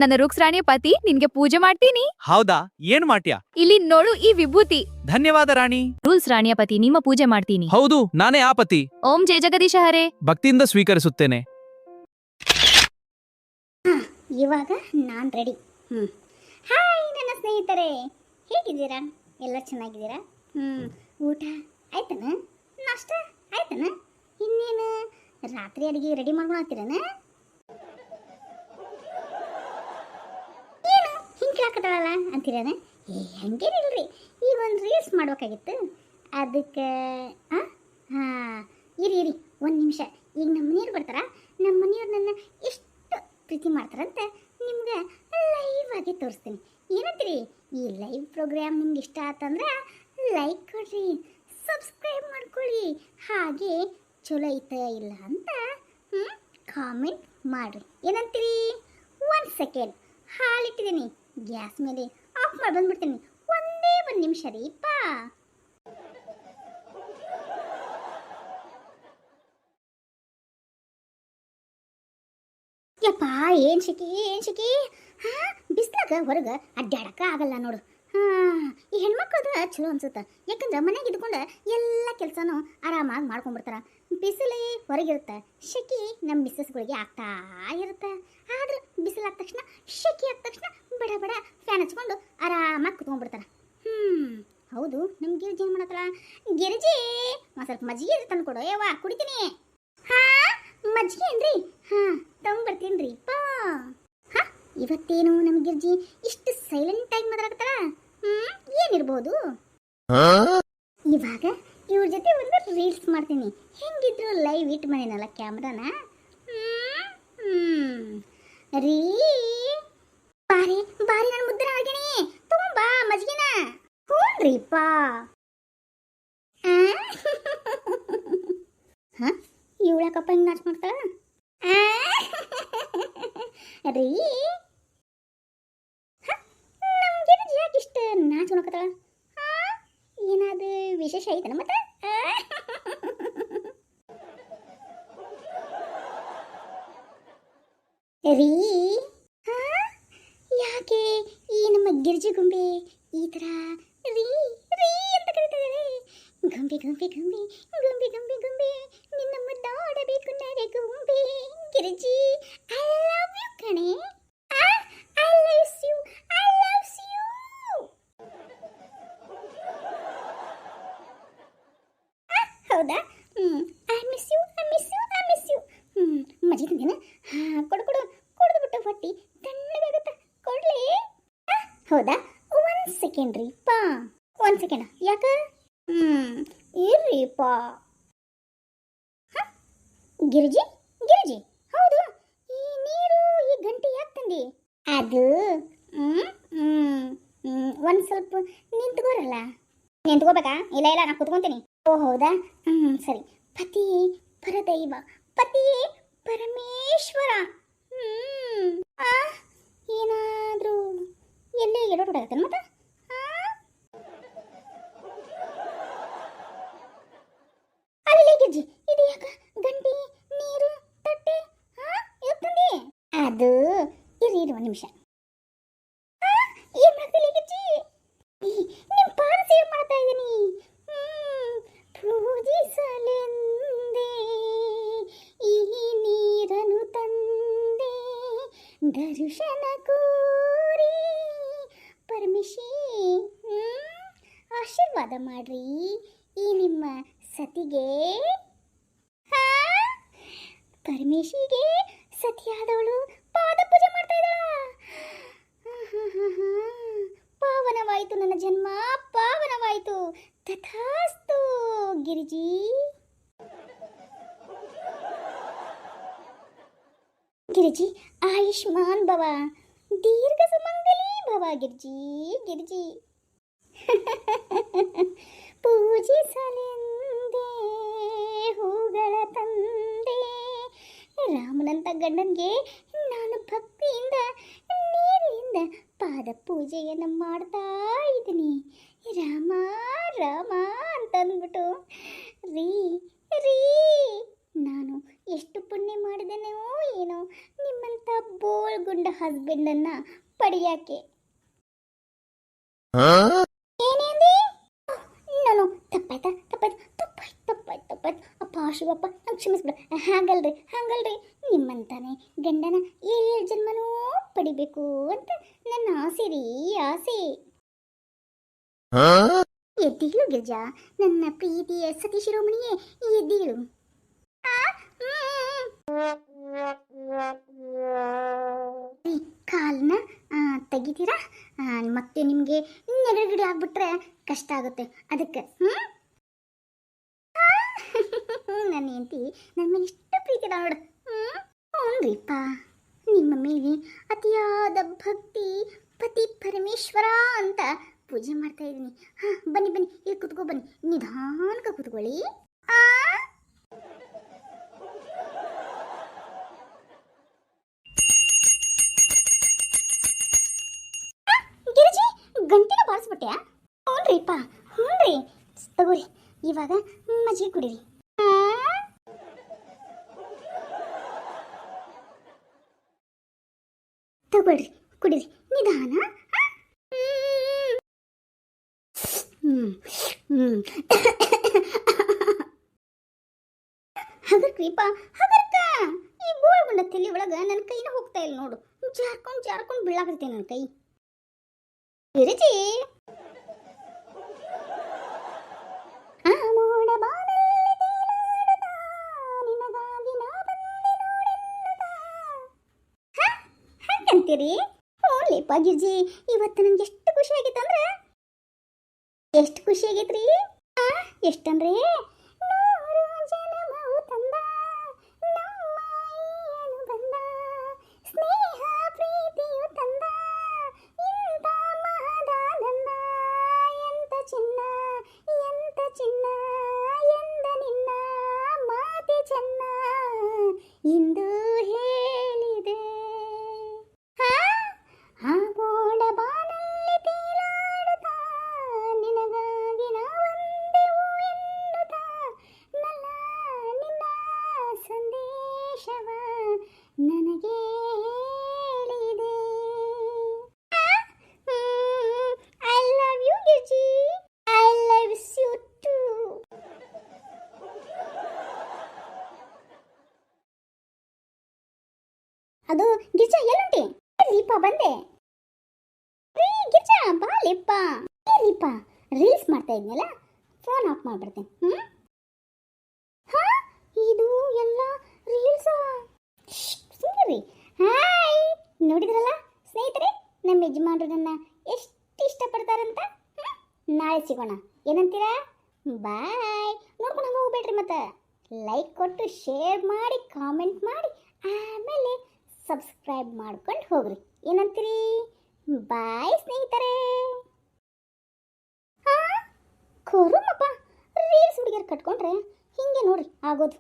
ನನ್ನ ರುಕ್ಸ್ ರಾಣಿಯ ಪತಿ ನಿನ್ಗೆ ಪೂಜೆ ಮಾಡ್ತೀನಿ. ಹೌದಾ, ಏನ್ ಮಾಡ್ತೀಯಾ? ಇಲ್ಲಿ ನೋಡು ಈ ವಿಭೂತಿ. ಧನ್ಯವಾದ ರಾಣಿ. ರೂಲ್ಸ್ ರಾಣಿಯ ಪತಿ ನಿಮ್ಮ ಪೂಜೆ ಮಾಡ್ತೀನಿ. ಹೌದು, ನಾನೇ ಆ ಪತಿ. ಓಂ ಜಯ ಜಗದೀಶ ಹರೇ. ಭಕ್ತಿಯಿಂದ ಸ್ವೀಕರಿಸುತ್ತೇನೆ. ಇವಾಗ ನಾನು ರೆಡಿ. ಹಾಯ್ ನನ್ನ ಸ್ನೇಹಿತರೆ, ಹೇಗಿದ್ದೀರಾ? ಎಲ್ಲ ಚೆನ್ನಾಗಿದ್ದೀರಾ? ಊಟ ಆಯ್ತನ? ನಾಷ್ಟ ಆಯ್ತನ? ಇನ್ನೇನು ರಾತ್ರಿ ಅಡುಗೆ ರೆಡಿ ಮಾಡ್ಕೊಳತ್ತೀರನ? ಏನು ಹಿಂಗೆ ಹಾಕತ್ತಳಲ್ಲ ಅಂತೀರನ? ಹಂಗೇನಿಲ್ರಿ, ಈಗ ಒಂದು ರೀಲ್ಸ್ ಮಾಡ್ಬೇಕಾಗಿತ್ತು. ಅದಕ್ಕೆ ಇರಿ ಒಂದು ನಿಮಿಷ. ಈಗ ನಮ್ಮ ಮನೆಯವ್ರು ಬರ್ತಾರ. ನಮ್ಮ ಮನೆಯವ್ರು ನನ್ನ ಎಷ್ಟು ಪ್ರೀತಿ ಮಾಡ್ತಾರಂತ ನಿಮ್ಗೆ ಲೈವ್ ಆಗಿ ತೋರಿಸ್ತೀನಿ. ಏನಂತೀರಿ? ಈ ಲೈವ್ ಪ್ರೋಗ್ರಾಮ್ ನಿಮ್ಗೆ ಇಷ್ಟ ಆತಂದ್ರೆ ಲೈಕ್ ಕೊಡ್ರಿ, ಸಬ್ಸ್ಕ್ರೈಬ್ ಮಾಡ್ಕೊಳ್ಳಿ, ಹಾಗೆ ಚಲೋ ಐತ ಇಲ್ಲ ಅಂತ ಕಾಮೆಂಟ್ ಮಾಡಿರಿ. ಏನಂತೀರಿ? 1 ಸೆಕೆಂಡ್ ಹಾಲಿಟ್ಟಿದ್ದೀನಿ, ಗ್ಯಾಸ್ ಮೇಲೆ ಆಫ್ ಮಾಡಿ ಬಂದ್ಬಿಡ್ತೀನಿ. ಒಂದೇ 1 ನಿಮಿಷ ರೀ ಪಾ. ಯಪ್ಪ, ಏನು ಶಿಕಿ ಬಿಸ್ಲಾಗ ಹೊರಗೆ ಅಡ್ಡಾಡಕ್ಕೆ ಆಗಲ್ಲ ನೋಡು. ಈ ಹೆಣ್ಮಕ್ಳದ ಚಲೋ ಅನ್ಸುತ್ತೆ. ಯಾಕಂದ್ರೆ ಮನೆಗೆ ಇದ್ಕೊಂಡು ಎಲ್ಲ ಕೆಲಸನೂ ಆರಾಮಾಗಿ ಮಾಡ್ಕೊಂಡ್ಬಿಡ್ತಾರ. ಬಿಸಿಲೇ ಹೊರಗಿರುತ್ತೆ, ಶೆಕಿ ನಮ್ಮ ಮಿಸ್ಸಸ್ಗಳಿಗೆ ಆಗ್ತಾ ಇರುತ್ತೆ. ಆದ್ರೆ ಬಿಸಿಲಾದ ತಕ್ಷಣ, ಶೆಕಿ ಆದ ತಕ್ಷಣ ಬಡ ಬಡ ಫ್ಯಾನ್ ಹಚ್ಕೊಂಡು ಆರಾಮಾಗಿ ಕುತ್ಕೊಂಡ್ಬಿಡ್ತಾರ. ಹೌದು, ನಮ್ಮ ಗಿರಿಜಿ ಏನು ಮಾಡತ್ತಲ್ಲ? ಗಿರಿಜಿ ಒಂದು ಸ್ವಲ್ಪ ಮಜ್ಜಿಗೆ ತಂದು ಕೊಡು. ಯವ್ವ ಕುಡಿತೀನಿ. ಮಜ್ಜಿಗೆ ಏನ್ರಿ? ತೊಗೊಂಬರ್ತೀನಿ ರೀ ಪಾ. ಇವತ್ತೇನು ನಮ್ಮ ಗಿರ್ಜಿ ಇಷ್ಟು ಸೈಲೆಂಟ್ ಆಗಿ ಮಾತಾಡ್ತಾರ? ಏನಿರ್ಬೋದು? ಇವಾಗ ಇವ್ರ ಜೊತೆ ಒಂದು ರೀಲ್ಸ್ ಮಾಡ್ತೀನಿ. ಹೆಂಗಿದ್ರು ಲೈವ್ ಇಟ್ಟು ಮನೇನಲ್ಲ ಕ್ಯಾಮ್ರಾನ. ರೀ ಬಾರಿ ಬಾರಿ, ನಾನು ಮುದ್ದೆ ಹಾಕಿನಿ, ತಗೊಂಬಾ ಮಜ್ಜಿಗೆನ. ಹ್ಞೂನ್ರಿ ಪಾ. ಇವಳಕಪ್ಪ ಹಿಂಗೆ ನಾಚ್ ಮಾಡ್ತಾಳ ರೀ? ನಮ್ಗೆ ಯಾಕೆ ಇಷ್ಟು ನಾಚ್ ನೋಡಕತ್ತಾಳ? ಏನಾದ್ರು ವಿಶೇಷ ಐತನ ಮತ್ತೆ? ರೀ ಯಾಕೆ ಈ ನಮ್ಮ ಗಿರ್ಜಿ ಗೊಂಬೆ ಈ ಥರ ರೀ ರೀ ಅಂತ ಕರೀತಿದ್ದಾಳೆ? ಗೊಂಬೆ ಗೊಂಬೆ ಗೊಂಬೆ ಗೊಂಬೆ ಗೊಂಬೆ ಗೊಂಬೆ, ನಿನ್ನ ಮುದ್ದಾಡಬೇಕು ನಡೆ ಗೊಂಬೆ. ಗಿರಿಜಿ, ಐ ಲವ್ ಯು ಕಣೆ. I loves you, I loves you. ಹೌದಾ? I miss you, I miss you, I miss you. ಮಜಿ ತಂದೇನ? ಕೊಡು ಕೊಡು, ಕುಡಿದ್ಬಿಟ್ಟು ಹೊಟ್ಟಿ ತಣ್ಣಗಾಗುತ್ತ. ಕೊಡ್ಲಿ? ಹೌದಾ? 1 ಸೆಕೆಂಡ್ ರೀ ಪಾ. 1 ಸೆಕೆಂಡ್. ಯಾಕ? ಇರ್ರಿಪ್ಪ. ಗಿರಿಜಿ ಗಿರಿಜಿ, ಹೌದು, ಈ ನೀರು ಈ ಗಂಟೆ ಯಾಕೆ ತಂದಿ? ಅದು ಒಂದು ಸ್ವಲ್ಪ ನಿಂತ್ಕೋರಲ್ಲ. ನಿಂತ್ಕೋಬೇಕಾ? ಇಲ್ಲ ಇಲ್ಲ, ನಾನು ಕುತ್ಕೊಂತೀನಿ. ಓ ಹೌದಾ? ಸರಿ. ಪತಿ ಪರದೈವ, ಪತಿ ಪರಮೇಶ್ವರ. ಏನಾದರೂ ಎಲ್ಲೇ ಎಲ್ಲೋಟಾಗತ್ತೇನೆ ಮತ್ತೆ? ಗಿರ್ಜಿ, ಇದು ಯಾಕ ಗಂಟಿ ನೀರು ತಟ್ಟೆ ಎತ್ತಂದಿ? ಅದು ಇರಿ 1 ನಿಮಿಷ. ಏನ್ ಮಾಡ್ತಿಲ್ಲ ಗಿರ್ಜಿ? ನಿಮ್ ಪಾದ ಸೇವೆ ಮಾಡ್ತಾ ಇದ್ದೀನಿ. ಪೂಜಿಸಲೆಂದೇ ಈ ನೀರನ್ನು ತಂದೆ, ದರ್ಶನ ಕೋರಿ ಪರಮೇಶಿ ಆಶೀರ್ವಾದ ಮಾಡ್ರಿ ಈ ನಿಮ್ಮ ಸತಿಗೆ. ಪರಮೇಶಿಗೆ ಸತಿಯಾದವಳು ಪಾದ ಪೂಜೆ ಮಾಡ್ತಾ ಇದ್ದಾಳ. ಪಾವನವಾಯಿತು ನನ್ನ ಜನ್ಮ, ಪಾವನವಾಯಿತು. ತಥಾಸ್ತು ಗಿರಿಜಿ. ಗಿರಿಜಿ, ಆಯುಷ್ಮಾನ್ ಭವ, ದೀರ್ಘ ಸುಮಂಗಲಿ ಭವ. ಗಿರಿಜಿ ಗಿರಿಜಿ, ಪೂಜಿಸಲೆಂದೇ ಹೂಗಳ ತಂದೆ, ರಾಮನಂತ ಗಂಡನಿಗೆ ನಾನು ಭಕ್ತಿಯಿಂದ ನೀರಿನಿಂದ ಪಾದ ಪೂಜೆಯನ್ನು ಮಾಡ್ತಾ ಇದ್ದೀನಿ. ರಾಮ ರಾಮ ಅಂತಂದ್ಬಿಟ್ಟು ರೀ ರೀ ನಾನು ಎಷ್ಟು ಪುಣ್ಯ ಮಾಡಿದೆನೋ ಏನೋ ನಿಮ್ಮಂಥ ಬೋಳ್ಗುಂಡ ಹಸ್ಬೆಂಡನ್ನು ಪಡೆಯಾಕೆ. ಏನೇಂದಿ? ನಾನು ತಪ್ಪಾಯ್ತು ಅಪ್ಪ ಶಿವಪ್ಪ ನಂಗೆ ಕ್ಷಮಿಸ್ಬಿಡ. ಹಾಗಲ್ರಿ ನಿಮ್ಮಂತಾನೆ ಗಂಡನ 7 ಜನ್ಮನೂ ಪಡಿಬೇಕು ಅಂತ ನನ್ನ ಆಸೆ ರೀ, ಆಸೆ. ಎದ್ದೀಳು ಗಿರ್ಜಾ, ನನ್ನ ಪ್ರೀತಿಯ ಸತಿ ಶಿರೋಮಣಿಯೇ, ಎದ್ದೀಳು. ಕಾಲ್ನ ತೆಗಿತೀರಾ? ಮತ್ತೆ ನಿಮಗೆ ನೆಗಡಿಗಿಡಿ ಆಗ್ಬಿಟ್ರೆ ಕಷ್ಟ ಆಗುತ್ತೆ, ಅದಕ್ಕೆ. ನನ್ನ ಹೆಂಡತಿ ನನ್ನ ಮೇಲೆ ಇಷ್ಟು ಪ್ರೀತಿ ನೋಡು. ಹ್ಞೂನ್ರಿಪ್ಪ, ನಿಮ್ಮ ಮೇಲೆ ಅತಿಯಾದ ಭಕ್ತಿ, ಪತಿ ಪರಮೇಶ್ವರ ಅಂತ ಪೂಜೆ ಮಾಡ್ತಾ ಇದ್ದೀನಿ. ಬನ್ನಿ ಇಲ್ಲಿ ಕುತ್ಕೊ, ಬನ್ನಿ, ನಿಧಾನಕ್ಕೆ ಕುತ್ಕೊಳ್ಳಿ. ಗಿರಿಜಿ, ಗಂಟೆನ ಬಾರಿಸ್ಬಿಟ್ಯಾ? ಹ್ಞೂನ್ರಿಪ್ಪ, ಹ್ಞೂನ್ರಿ. ತಗೋರಿ, ಇವಾಗ ಮಜ್ಜಿಗೆ ಕುಡೀರಿ. ತಗೊಳ್ರಿ, ಕುಡೀರಿ, ನಿಧಾನ. ಹಗರ್ಕ್ರಿಪ್ಪ, ಹಗರ್ಕ. ಈ ಬೋಳ್ಗುಂಡ ತಲೆ ಒಳಗ ನನ್ನ ಕೈನ ಹೋಗ್ತಾ ಇಲ್ಲ ನೋಡು. ಜಾರ್ಕೊಂಡು ಬೀಳಾಕತ್ತೆ ನನ್ನ ಕೈ. ಗಿರಿಜಿ, ಅಂತೀರಿ? ಓಲೇಪ ಗಿರ್ಜಿ, ಇವತ್ತು ನಂಗೆ ಎಷ್ಟು ಖುಷಿ ಆಗೈತಂದ್ರೆ, ಎಷ್ಟು ಖುಷಿ ಆಗೈತ್ರಿ. ಎಷ್ಟಂದ್ರೆ 100 ಜನ್ಮವು ತಂದ ನಮ್ಮ ಈ ಅನುಬಂಧ, ಸ್ನೇಹ ಪ್ರೀತಿಯು ತಂದ ಇಂಥ ಮಹದಾನಂದ. ಎಂತ ಚಿನ್ನ ಎಂದ ನಿನ್ನ ಮಾತೆ ಚೆನ್ನ ಇಂದು ಹೇಳಿದೆ. ಬೋಳ ಬಾನಲ್ಲಿ ತೇಲಾಡುತ್ತಾ ನಿನಗಾಗಿ ನಾವಂದೆವು ಎನ್ನುತ್ತಾ ನನ್ನ ನಿನ್ನ ಸಂದೇಶವ ನನಗೆ ಹೇಳಿದೆ. I love you Girji, I love you too. ಅದು ಗಿರ್ಜಾ ಎಲ್ಲುಂಟಿ? ರೀಪಾ ಬಂದೆ. ಗಿರ್ಜಾ ಬಾ ಲಿಪ್ಪ. ರೀಪಾ ರೀಲ್ಸ್ ಮಾಡ್ತಾ ಇದ್ನಲ್ಲ, ಫೋನ್ ಆಫ್ ಮಾಡ್ಬಿಡ್ತೇನೆ. ಇದು ಎಲ್ಲ ರೀಲ್ಸಾ? ಸುಮ್ಮನೆ. ಹಾಯ್, ನೋಡಿದ್ರಲ್ಲ ಸ್ನೇಹಿತರೆ, ನಮ್ಮ ಯಜಮಾನ್ರು ನನ್ನ ಎಷ್ಟು ಇಷ್ಟಪಡ್ತಾರಂತ. ನಾಳೆ ಸಿಗೋಣ, ಏನಂತೀರಾ? ಬಾಯ್. ನೋಡ್ಕೊಂಡು ಹಂಗೆ ಹೋಗ್ಬೇಡ್ರಿ, ಮತ್ತೆ ಲೈಕ್ ಕೊಟ್ಟು ಶೇರ್ ಮಾಡಿ, ಕಾಮೆಂಟ್ ಮಾಡಿ, ಆಮೇಲೆ ಸಬ್ಸ್ಕ್ರೈಬ್ ಮಾಡ್ಕೊಂಡು ಹೋಗ್ರಿ. ಏನಂತೀರಿ? ಬಾಯ್ ಸ್ನೇಹಿತರೆ. ಕೋರುಮಪ್ಪ, ರೀಲ್ಸ್ ಹುಡುಗಿಯರು ಕಟ್ಕೊಂಡ್ರೆ ಹಿಂಗೆ ನೋಡ್ರಿ ಆಗೋದು.